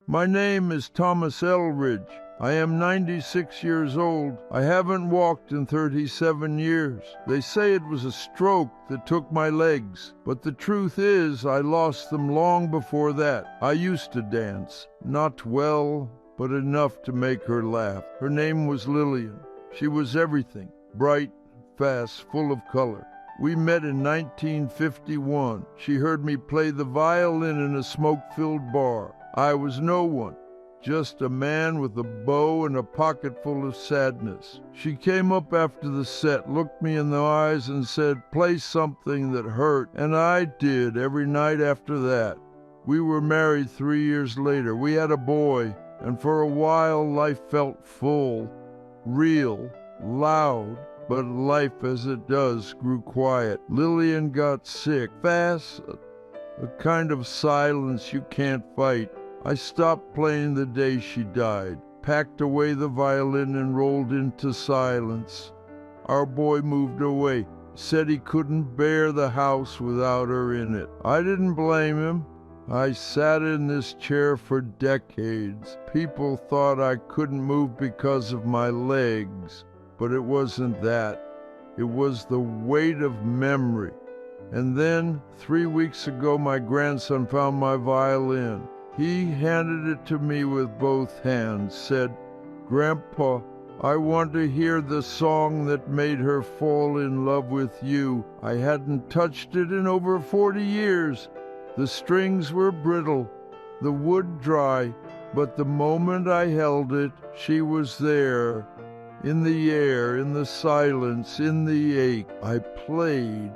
My name is Thomas Elridge. I am 96 years old. I haven't walked in 37 years. They say it was a stroke that took my legs, but the truth is I lost them long before that. I used to dance, not well, but enough to make her laugh. Her name was Lillian. She was everything, bright, fast, full of color. We met in 1951. She heard me play the violin in a smoke-filled bar. I was no one, just a man with a bow and a pocket full of sadness. She came up after the set, looked me in the eyes and said, "Play something that hurt," and I did every night after that. We were married 3 years later. We had a boy, and for a while life felt full, real, loud, but life as it does grew quiet. Lillian got sick, fast, a kind of silence you can't fight. I stopped playing the day she died, packed away the violin and rolled into silence. Our boy moved away, said he couldn't bear the house without her in it. I didn't blame him. I sat in this chair for decades. People thought I couldn't move because of my legs, but it wasn't that. It was the weight of memory. And then, 3 weeks ago, my grandson found my violin. He handed it to me with both hands, said, "Grandpa, I want to hear the song that made her fall in love with you. I hadn't touched it in over 40 years. The strings were brittle, the wood dry, but the moment I held it, she was there. In the air, in the silence, in the ache. I played,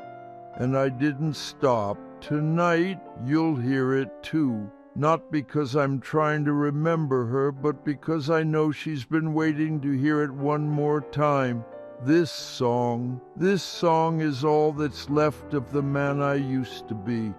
and I didn't stop. Tonight, you'll hear it too. Not because I'm trying to remember her, but because I know she's been waiting to hear it one more time. This song is all that's left of the man I used to be."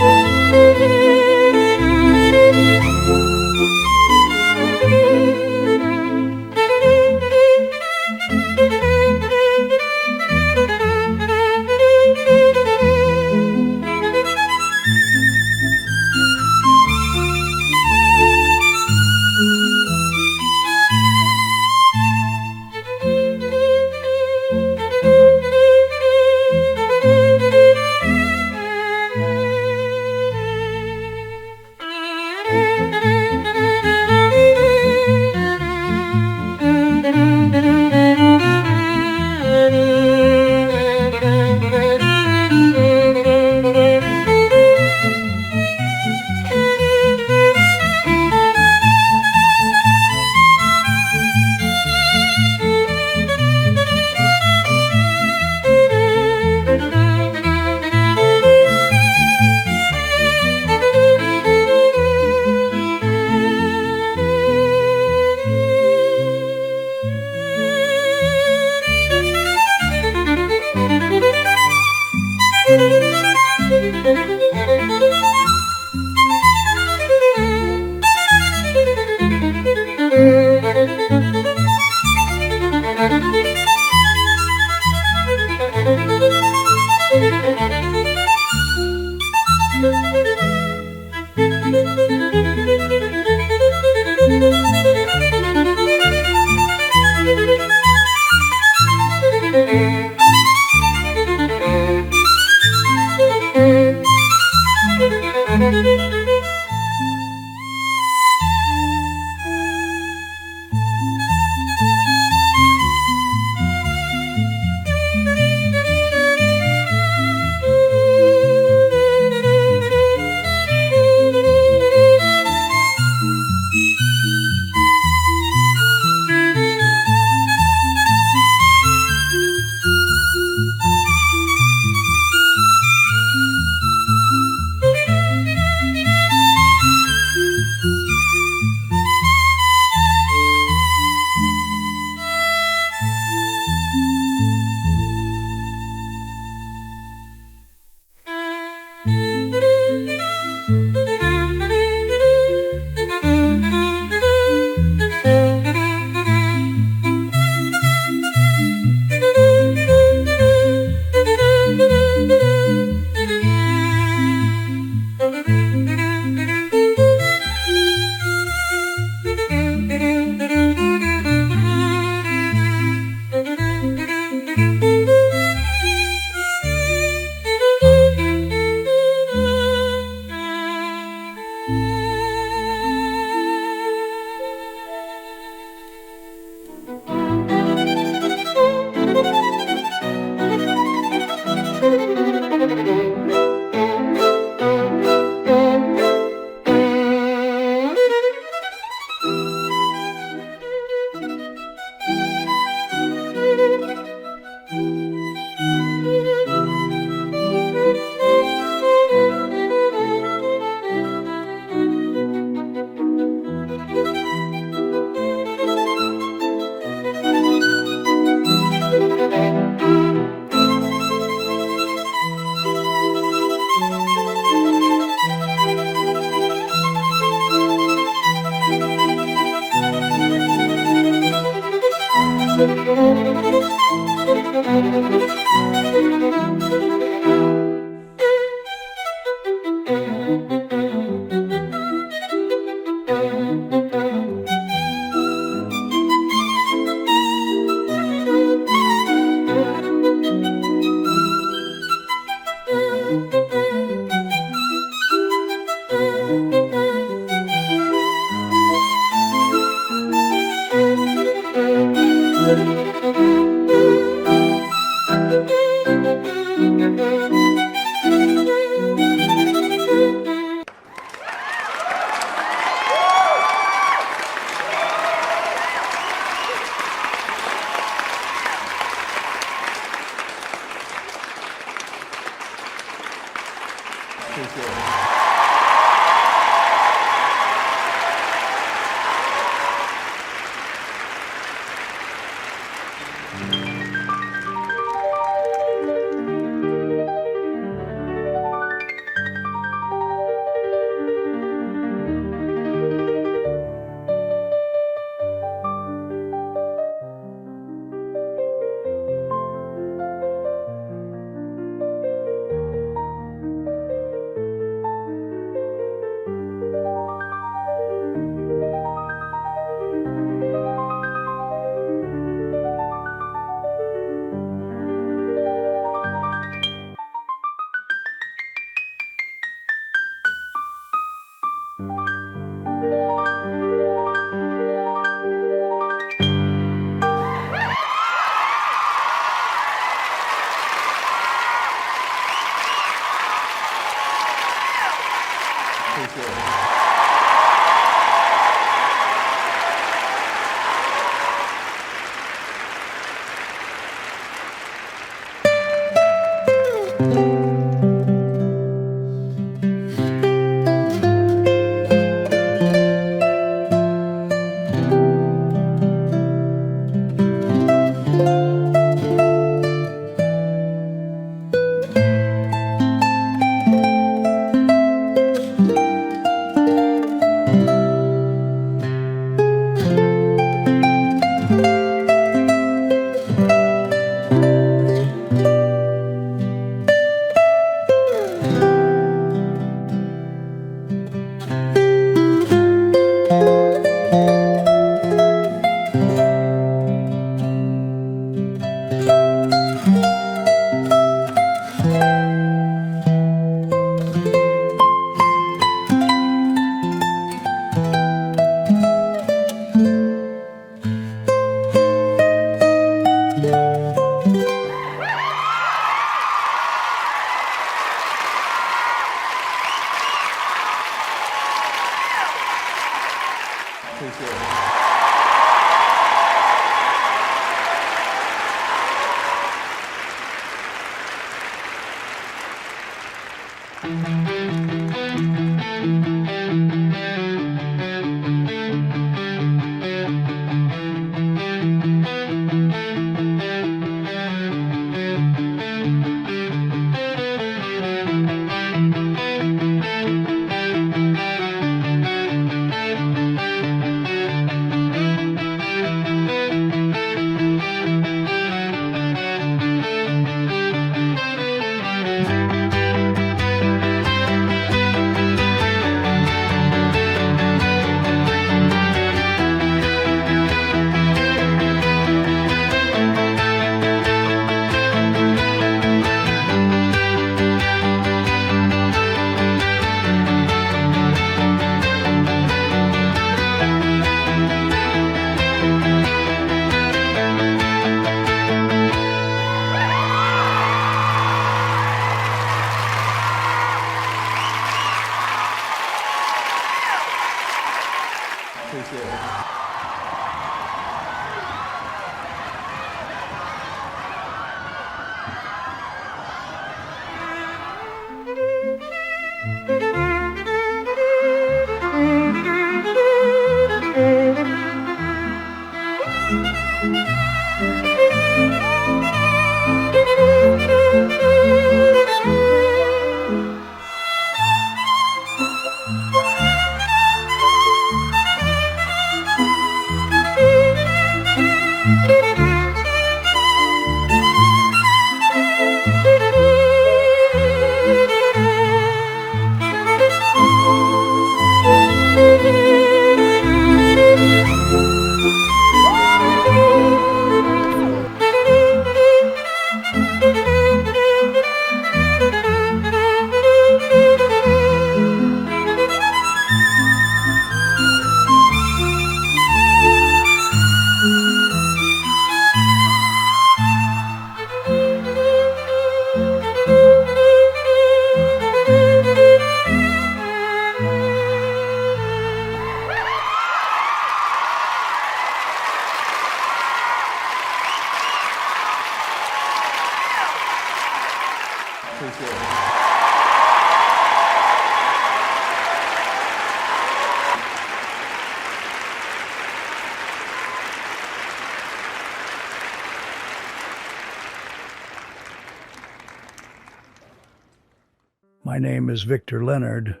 My name is Victor Leonard.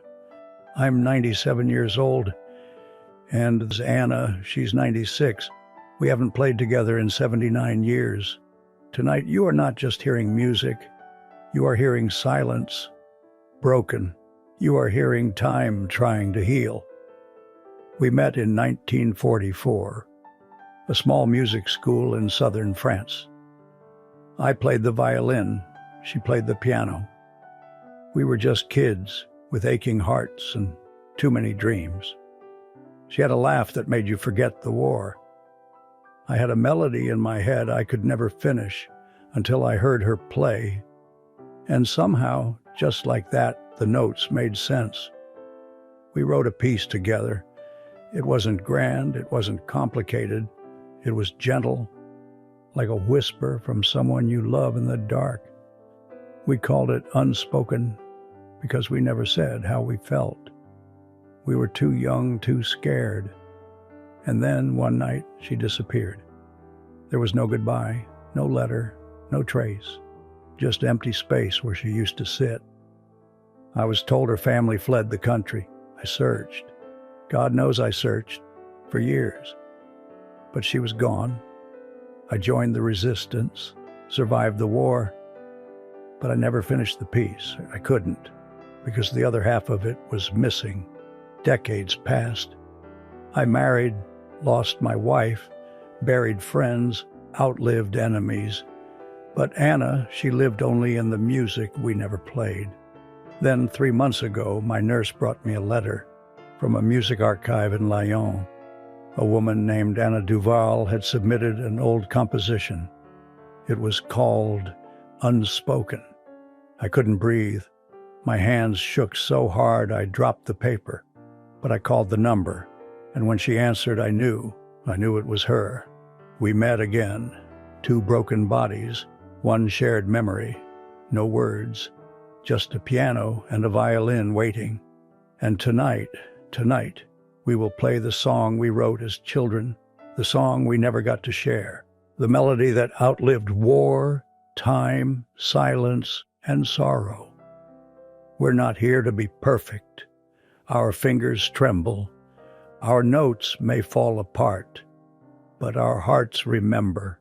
I'm 97 years old, and Anna, she's 96. We haven't played together in 79 years. Tonight, you are not just hearing music. You are hearing silence, broken. You are hearing time trying to heal. We met in 1944, a small music school in southern France. I played the violin. She played the piano. We were just kids with aching hearts and too many dreams. She had a laugh that made you forget the war. I had a melody in my head I could never finish until I heard her play. And somehow, just like that, the notes made sense. We wrote a piece together. It wasn't grand, it wasn't complicated. It was gentle, like a whisper from someone you love in the dark. We called it Unspoken because we never said how we felt. We were too young, too scared. And then one night she disappeared. There was no goodbye, no letter, no trace, just empty space where she used to sit. I was told her family fled the country. I searched. God knows I searched for years. But she was gone. I joined the resistance, survived the war, but I never finished the piece. I couldn't, because the other half of it was missing. Decades passed. I married, lost my wife, buried friends, outlived enemies. But Anna, she lived only in the music we never played. Then 3 months ago, my nurse brought me a letter from a music archive in Lyon. A woman named Anna Duval had submitted an old composition. It was called Unspoken. I couldn't breathe. My hands shook so hard I dropped the paper. But I called the number, and when she answered, I knew it was her. We met again, two broken bodies, one shared memory, no words, just a piano and a violin waiting. And tonight, we will play the song we wrote as children, the song we never got to share, the melody that outlived war, time, silence, and sorrow. We're not here to be perfect. Our fingers tremble. Our notes may fall apart, but our hearts remember.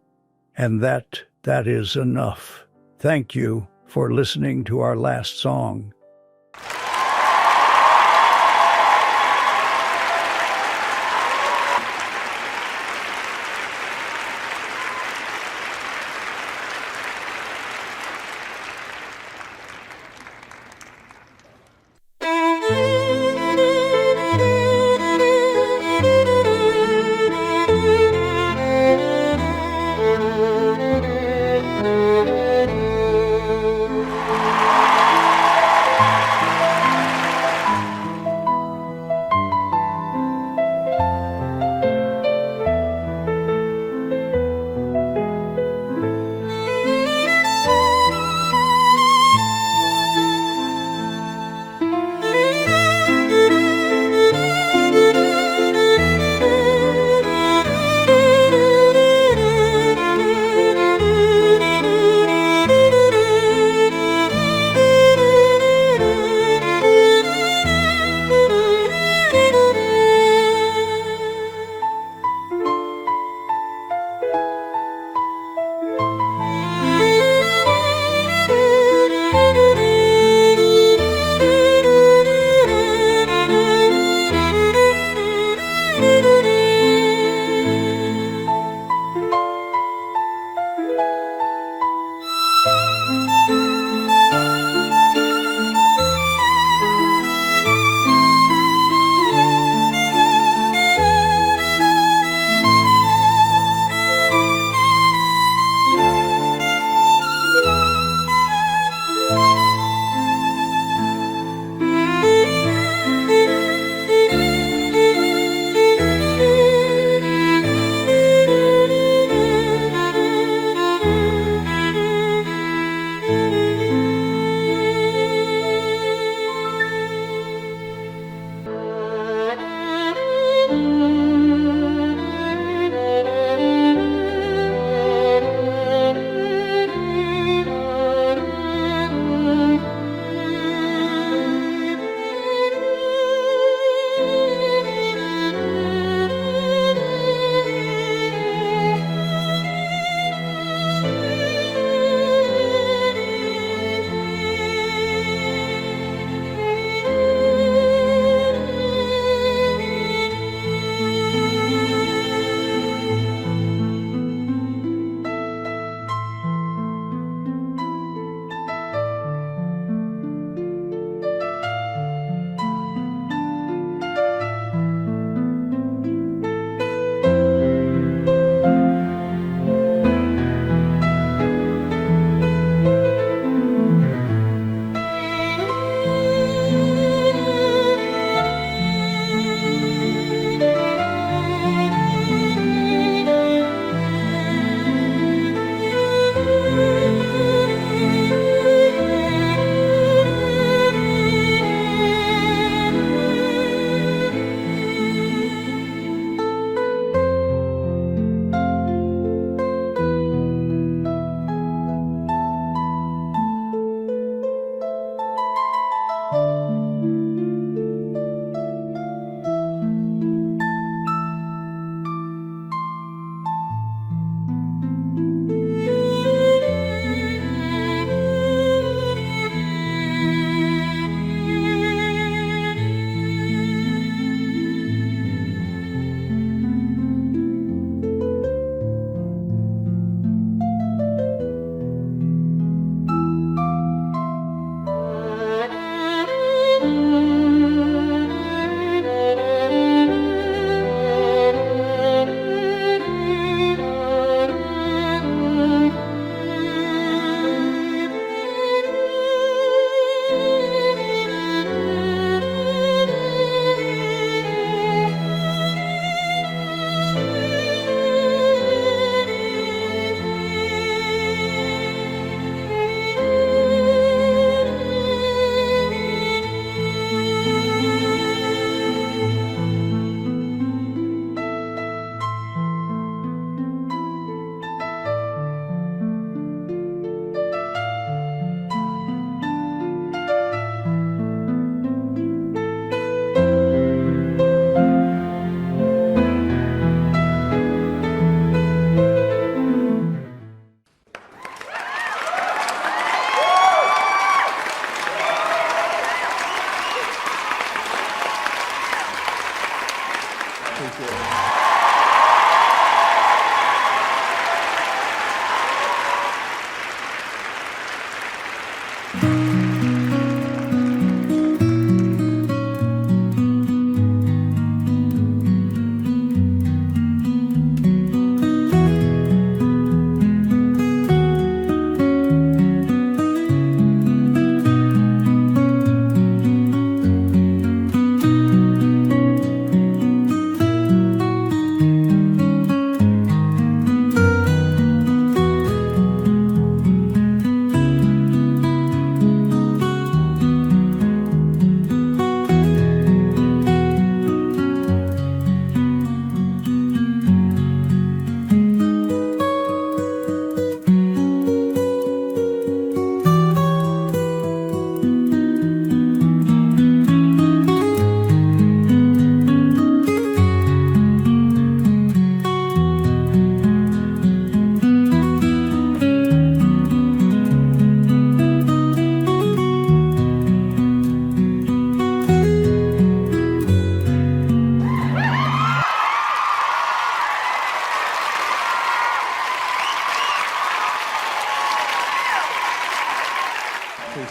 And that is enough. Thank you for listening to our last song.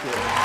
Appreciate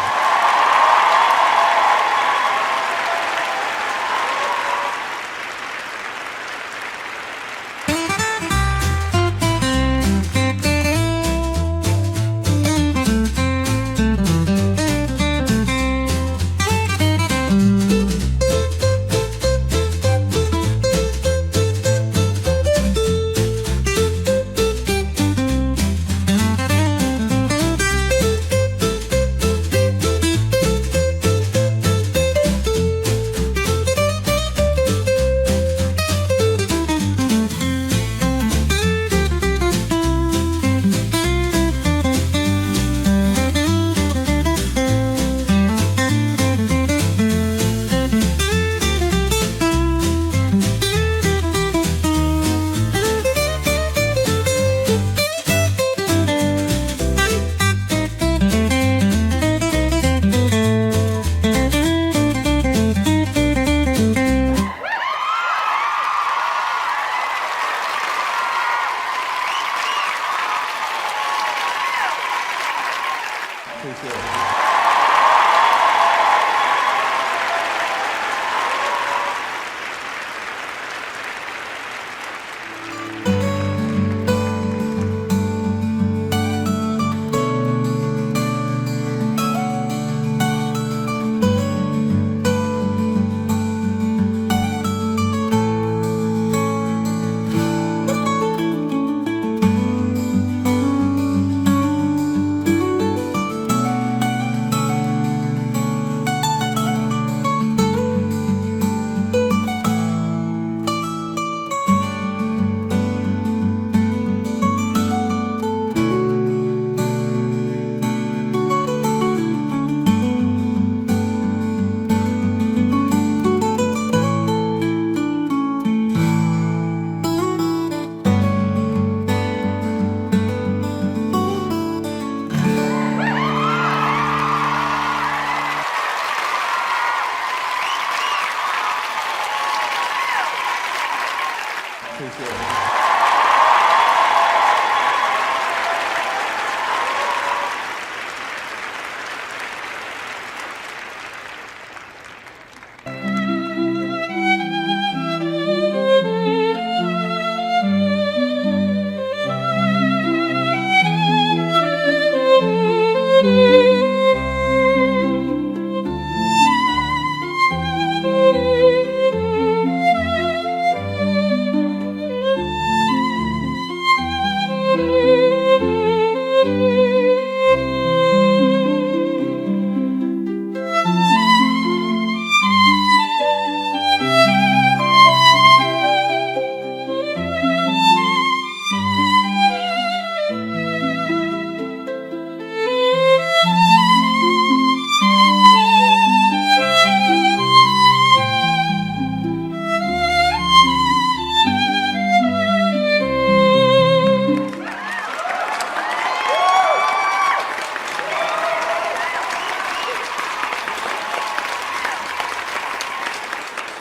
it.